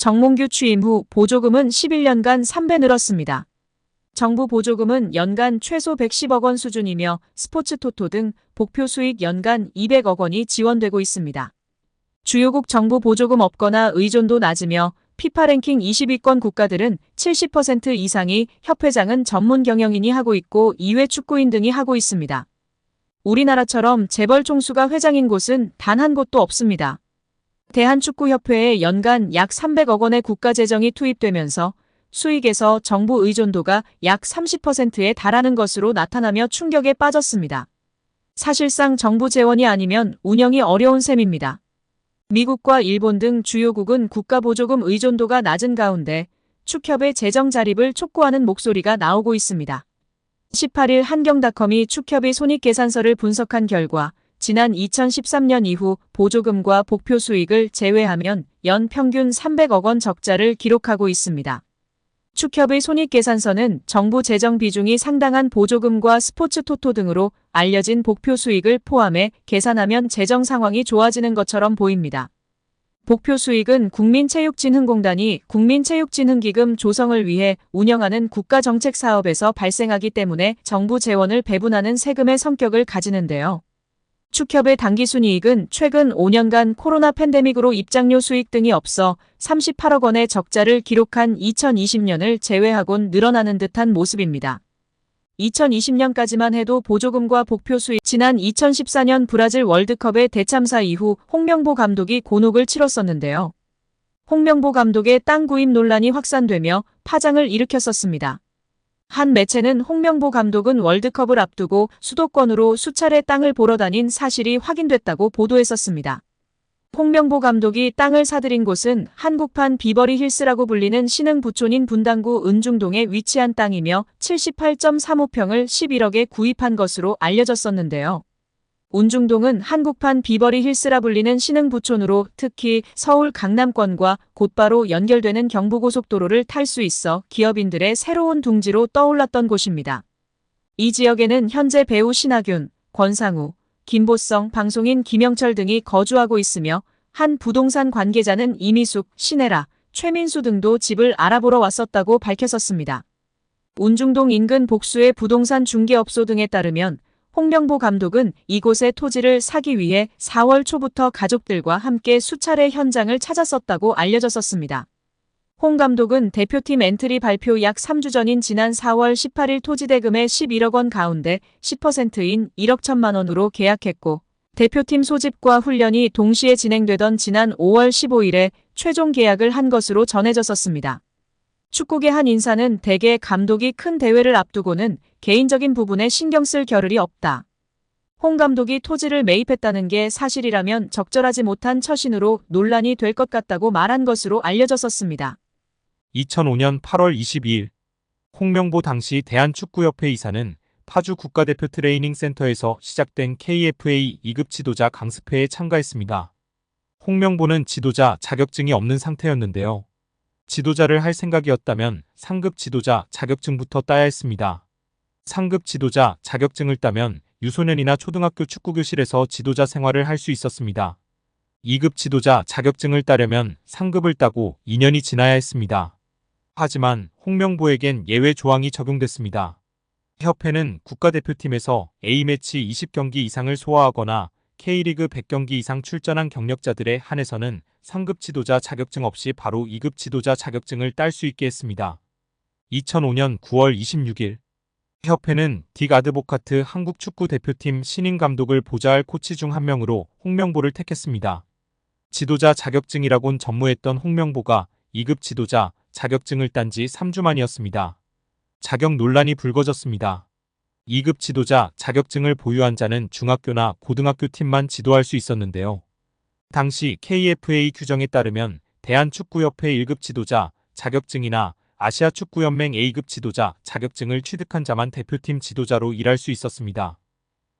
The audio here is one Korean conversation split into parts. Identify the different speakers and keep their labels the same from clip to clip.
Speaker 1: 정몽규 취임 후 보조금은 11년간 3배 늘었습니다. 정부 보조금은 연간 최소 110억 원 수준이며 스포츠 토토 등 복표 수익 연간 200억 원이 지원되고 있습니다. 주요국 정부 보조금 없거나 의존도 낮으며 피파 랭킹 20위권 국가들은 70% 이상이 협회장은 전문 경영인이 하고 있고 이외 축구인 등이 하고 있습니다. 우리나라처럼 재벌 총수가 회장인 곳은 단 한 곳도 없습니다. 대한축구협회에 연간 약 300억 원의 국가재정이 투입되면서 수익에서 정부 의존도가 약 30%에 달하는 것으로 나타나며 충격에 빠졌습니다. 사실상 정부 재원이 아니면 운영이 어려운 셈입니다. 미국과 일본 등 주요국은 국가보조금 의존도가 낮은 가운데 축협의 재정 자립을 촉구하는 목소리가 나오고 있습니다. 18일 한경닷컴이 축협의 손익계산서를 분석한 결과 지난 2013년 이후 보조금과 복표 수익을 제외하면 연 평균 300억 원 적자를 기록하고 있습니다. 축협의 손익계산서는 정부 재정 비중이 상당한 보조금과 스포츠 토토 등으로 알려진 복표 수익을 포함해 계산하면 재정 상황이 좋아지는 것처럼 보입니다. 복표 수익은 국민체육진흥공단이 국민체육진흥기금 조성을 위해 운영하는 국가정책사업에서 발생하기 때문에 정부 재원을 배분하는 세금의 성격을 가지는데요. 축협의 당기순이익은 최근 5년간 코로나 팬데믹으로 입장료 수익 등이 없어 38억 원의 적자를 기록한 2020년을 제외하곤 늘어나는 듯한 모습입니다. 2020년까지만 해도 보조금과 복표 수익, 지난 2014년 브라질 월드컵의 대참사 이후 홍명보 감독이 곤혹을 치렀었는데요. 홍명보 감독의 땅 구입 논란이 확산되며 파장을 일으켰었습니다. 한 매체는 홍명보 감독은 월드컵을 앞두고 수도권으로 수차례 땅을 보러 다닌 사실이 확인됐다고 보도했었습니다. 홍명보 감독이 땅을 사들인 곳은 한국판 비버리 힐스라고 불리는 신흥 부촌인 분당구 은중동에 위치한 땅이며 78.35평을 11억에 구입한 것으로 알려졌었는데요. 은중동은 한국판 비버리 힐스라 불리는 신흥 부촌으로 특히 서울 강남권과 곧바로 연결되는 경부고속도로를 탈 수 있어 기업인들의 새로운 둥지로 떠올랐던 곳입니다. 이 지역에는 현재 배우 신하균, 권상우, 김보성, 방송인 김영철 등이 거주하고 있으며 한 부동산 관계자는 이미숙, 신혜라, 최민수 등도 집을 알아보러 왔었다고 밝혔었습니다. 은중동 인근 복수의 부동산 중개업소 등에 따르면 홍명보 감독은 이곳의 토지를 사기 위해 4월 초부터 가족들과 함께 수차례 현장을 찾았었다고 알려졌었습니다. 홍 감독은 대표팀 엔트리 발표 약 3주 전인 지난 4월 18일 토지 대금의 11억 원 가운데 10%인 1억 1천만 원으로 계약했고 대표팀 소집과 훈련이 동시에 진행되던 지난 5월 15일에 최종 계약을 한 것으로 전해졌었습니다. 축구계 한 인사는 대개 감독이 큰 대회를 앞두고는 개인적인 부분에 신경 쓸 겨를이 없다. 홍 감독이 토지를 매입했다는 게 사실이라면 적절하지 못한 처신으로 논란이 될 것 같다고 말한 것으로 알려졌었습니다.
Speaker 2: 2005년 8월 22일 홍명보 당시 대한축구협회 이사는 파주 국가대표 트레이닝 센터에서 시작된 KFA 2급 지도자 강습회에 참가했습니다. 홍명보는 지도자 자격증이 없는 상태였는데요. 지도자를 할 생각이었다면 상급 지도자 자격증부터 따야 했습니다. 상급 지도자 자격증을 따면 유소년이나 초등학교 축구교실에서 지도자 생활을 할 수 있었습니다. 2급 지도자 자격증을 따려면 상급을 따고 2년이 지나야 했습니다. 하지만 홍명보에겐 예외 조항이 적용됐습니다. 협회는 국가대표팀에서 A매치 20경기 이상을 소화하거나 K리그 100경기 이상 출전한 경력자들에 한해서는 상급 지도자 자격증 없이 바로 2급 지도자 자격증을 딸 수 있게 했습니다. 2005년 9월 26일 협회는 딕 아드보카트 한국 축구 대표팀 신인 감독을 보좌할 코치 중 한 명으로 홍명보를 택했습니다. 지도자 자격증이라곤 전무했던 홍명보가 2급 지도자 자격증을 딴 지 3주 만이었습니다. 자격 논란이 불거졌습니다. 2급 지도자 자격증을 보유한 자는 중학교나 고등학교 팀만 지도할 수 있었는데요. 당시 KFA 규정에 따르면 대한축구협회 1급 지도자 자격증이나 아시아축구연맹 A급 지도자 자격증을 취득한 자만 대표팀 지도자로 일할 수 있었습니다.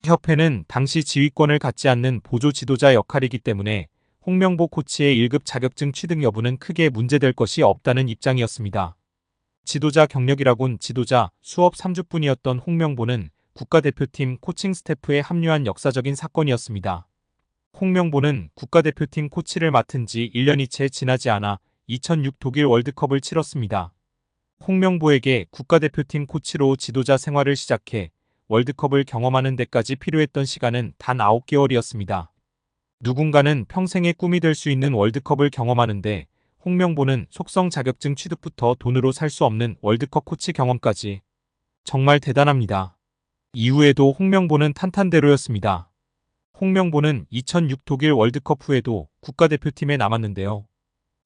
Speaker 2: 협회는 당시 지휘권을 갖지 않는 보조 지도자 역할이기 때문에 홍명보 코치의 1급 자격증 취득 여부는 크게 문제될 것이 없다는 입장이었습니다. 지도자 경력이라곤 지도자 수업 3주뿐이었던 홍명보는 국가대표팀 코칭 스태프에 합류한 역사적인 사건이었습니다. 홍명보는 국가대표팀 코치를 맡은 지 1년이 채 지나지 않아 2006 독일 월드컵을 치렀습니다. 홍명보에게 국가대표팀 코치로 지도자 생활을 시작해 월드컵을 경험하는 데까지 필요했던 시간은 단 9개월이었습니다. 누군가는 평생의 꿈이 될 수 있는 월드컵을 경험하는데 홍명보는 속성 자격증 취득부터 돈으로 살 수 없는 월드컵 코치 경험까지. 정말 대단합니다. 이후에도 홍명보는 탄탄대로였습니다. 홍명보는 2006 독일 월드컵 후에도 국가대표팀에 남았는데요.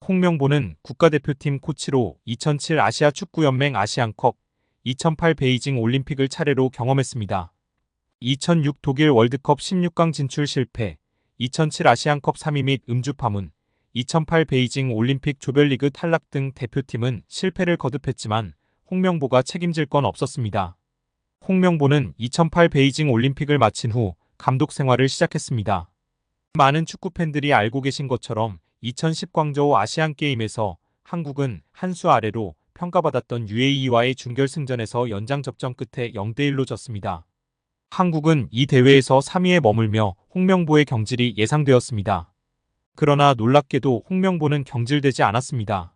Speaker 2: 홍명보는 국가대표팀 코치로 2007 아시아 축구연맹 아시안컵, 2008 베이징 올림픽을 차례로 경험했습니다. 2006 독일 월드컵 16강 진출 실패, 2007 아시안컵 3위 및 음주 파문, 2008 베이징 올림픽 조별리그 탈락 등 대표팀은 실패를 거듭했지만 홍명보가 책임질 건 없었습니다. 홍명보는 2008 베이징 올림픽을 마친 후 감독 생활을 시작했습니다. 많은 축구 팬들이 알고 계신 것처럼 2010 광저우 아시안게임에서 한국은 한 수 아래로 평가받았던 UAE와의 준결승전에서 연장 접전 끝에 0대1로 졌습니다. 한국은 이 대회에서 3위에 머물며 홍명보의 경질이 예상되었습니다. 그러나 놀랍게도 홍명보는 경질되지 않았습니다.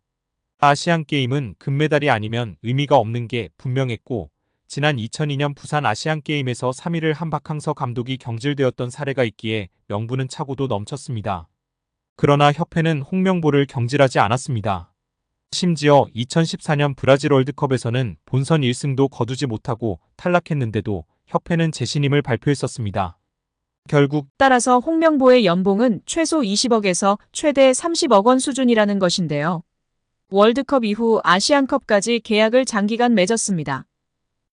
Speaker 2: 아시안게임은 금메달이 아니면 의미가 없는 게 분명했고 지난 2002년 부산 아시안게임에서 3위를 한 박항서 감독이 경질되었던 사례가 있기에 명분은 차고도 넘쳤습니다. 그러나 협회는 홍명보를 경질하지 않았습니다. 심지어 2014년 브라질 월드컵에서는 본선 1승도 거두지 못하고 탈락했는데도 협회는 재신임을 발표했었습니다. 결국
Speaker 1: 따라서 홍명보의 연봉은 최소 20억에서 최대 30억 원 수준이라는 것인데요. 월드컵 이후 아시안컵까지 계약을 장기간 맺었습니다.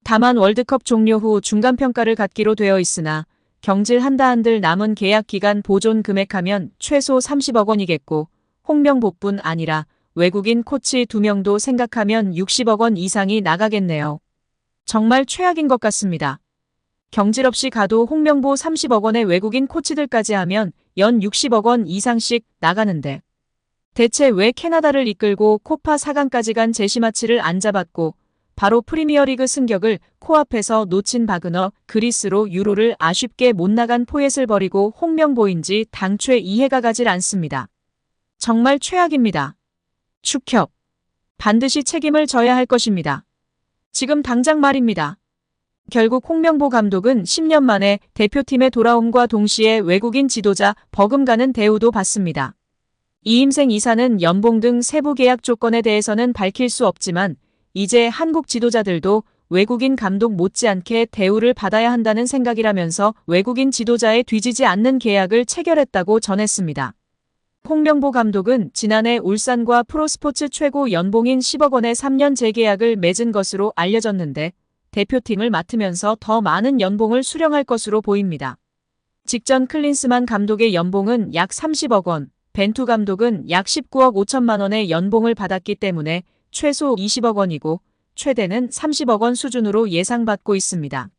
Speaker 1: 다만 월드컵 종료 후 중간평가를 갖기로 되어 있으나 경질한다 한들 남은 계약 기간 보존 금액하면 최소 30억 원이겠고 홍명보뿐 아니라 외국인 코치 2명도 생각하면 60억 원 이상이 나가겠네요. 정말 최악인 것 같습니다. 경질 없이 가도 홍명보 30억 원의 외국인 코치들까지 하면 연 60억 원 이상씩 나가는데 대체 왜 캐나다를 이끌고 코파 4강까지 간 제시마치를 안 잡았고 바로 프리미어리그 승격을 코앞에서 놓친 바그너 그리스로 유로를 아쉽게 못 나간 포엣을 버리고 홍명보인지 당최 이해가 가질 않습니다. 정말 최악입니다. 축협. 반드시 책임을 져야 할 것입니다. 지금 당장 말입니다. 결국 홍명보 감독은 10년 만에 대표팀에 돌아옴과 동시에 외국인 지도자 버금가는 대우도 받습니다. 이임생 이사는 연봉 등 세부 계약 조건에 대해서는 밝힐 수 없지만 이제 한국 지도자들도 외국인 감독 못지않게 대우를 받아야 한다는 생각이라면서 외국인 지도자에 뒤지지 않는 계약을 체결했다고 전했습니다. 홍명보 감독은 지난해 울산과 프로스포츠 최고 연봉인 10억 원의 3년 재계약을 맺은 것으로 알려졌는데 대표팀을 맡으면서 더 많은 연봉을 수령할 것으로 보입니다. 직전 클린스만 감독의 연봉은 약 30억 원, 벤투 감독은 약 19억 5천만 원의 연봉을 받았기 때문에 최소 20억 원이고 최대는 30억 원 수준으로 예상받고 있습니다.